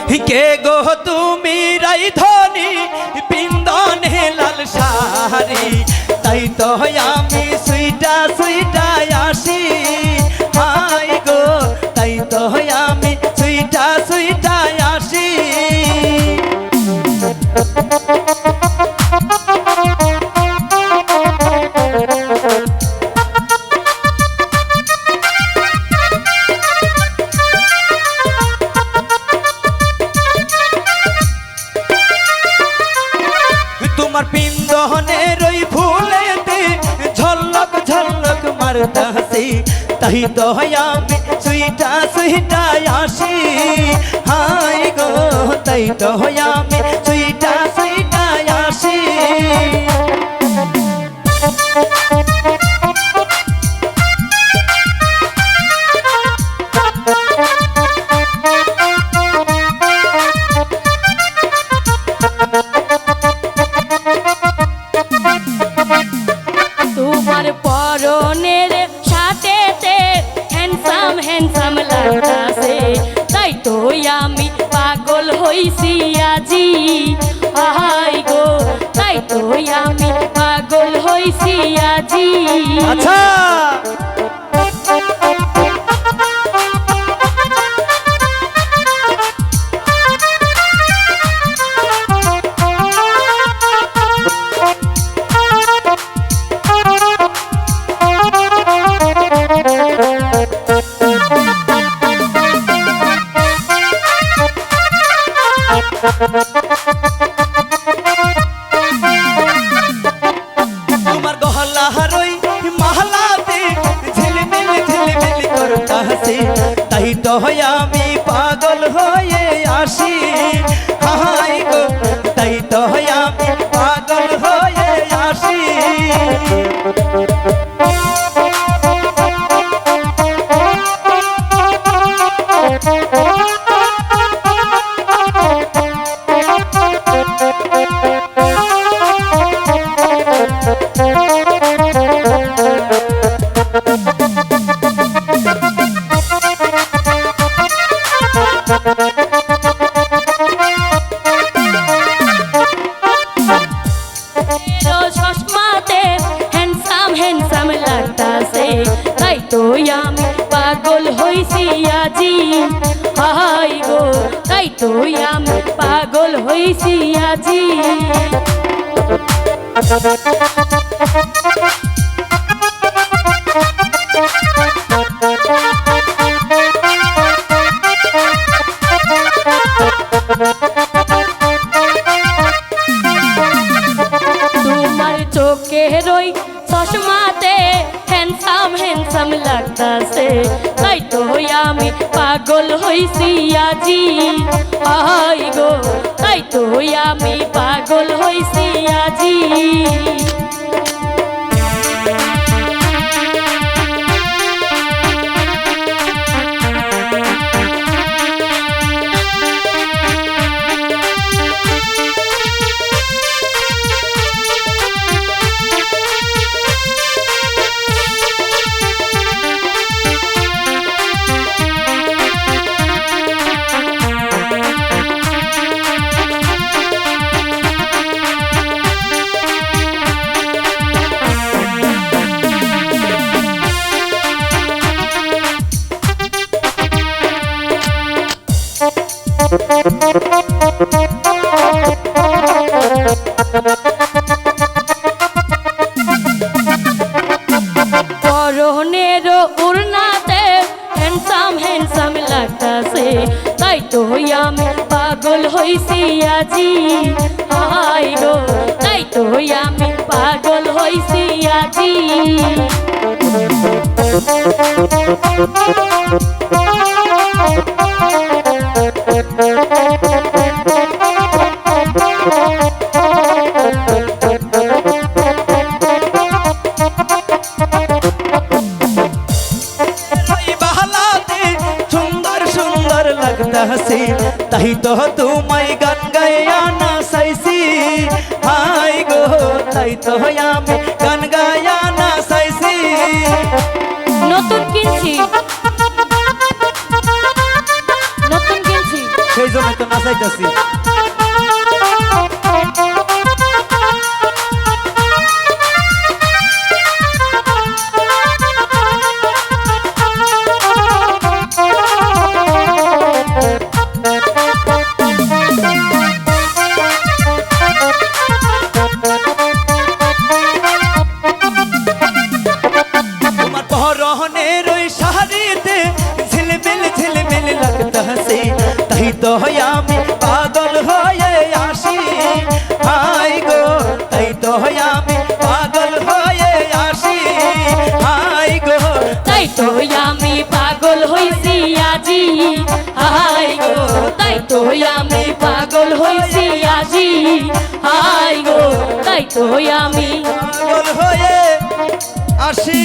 কে গো তুমি রাইধনি পিন্দনে লাল শাড়ি, তাই তো আমি সুইটা সুইটা আসি। হাই গো তাই তো আমি সুইটা সুইটা আসি। তোমার পিন্দনের ওই ফুলেতে ঝলক ঝলক মারতাছি, তাই তো আমি সুইটা সুইটা আসি। হাই গো তাই তো আমি সুইটা সুইটা আসি। তোমার পরনের সাথেতে হ্যান্ডসাম হ্যান্ডসাম লাগতাছে, তাই তো আমি পাগল হইছি আজি। হাই গো তাই তো আমি পাগল হইছি আজি। আচ্ছা তোমার গহলার ওই মহলাতে ঝিলমিল ঝিলমিল করতাছে, তাই তো আমি পাগল হয়ে আসি। হাই গো তাই তো আমি পাগল হয়ে আসি। চশমাতে হ্যান্ডসাম হ্যান্ডসাম লাগতাছে, তাই তো আমি পাগল হইছি আজি। হাই গো তাই তো আমি পাগল হইছি আজি। তোমার চোখের ওই চশমাতে হ্যান্ডসাম হ্যান্ডসাম লাগতাছে, তাই তো আমি পাগল হইছি আজি। হাই গো তাই তো আমি পাগল হইছি আজি। পরনের উড়নাতে হ্যান্ডসাম হ্যান্ডসাম লাগতাছে, তাই তো আমি পাগল হইছি আজি। হাই গো তাই তো আমি পাগল হইছি আজি। লাগতাছে, তাই তো তোমায় গান গায়া না চাইছি। হাই গো তাই তো আমি গান গায়া না চাইছি। নতুন কিনছি নতুন কিনছি। এই জন্য তো নাচাইতেছি। তোমার পরনের ওই শাড়িতে ঝিলমিল ঝিলমিল লাগতাছে, তাই তো আমি পাগল হয়ে আসি। হাই গো তাই তো আমি পাগল হয়ে আসি। হাই গো তাই তো আমি পাগল হইছি আজি। হাই গো তাই তো আমি পাগল হইছি আজি। হাই গো তাই তো আমি পাগল হয়ে আসি।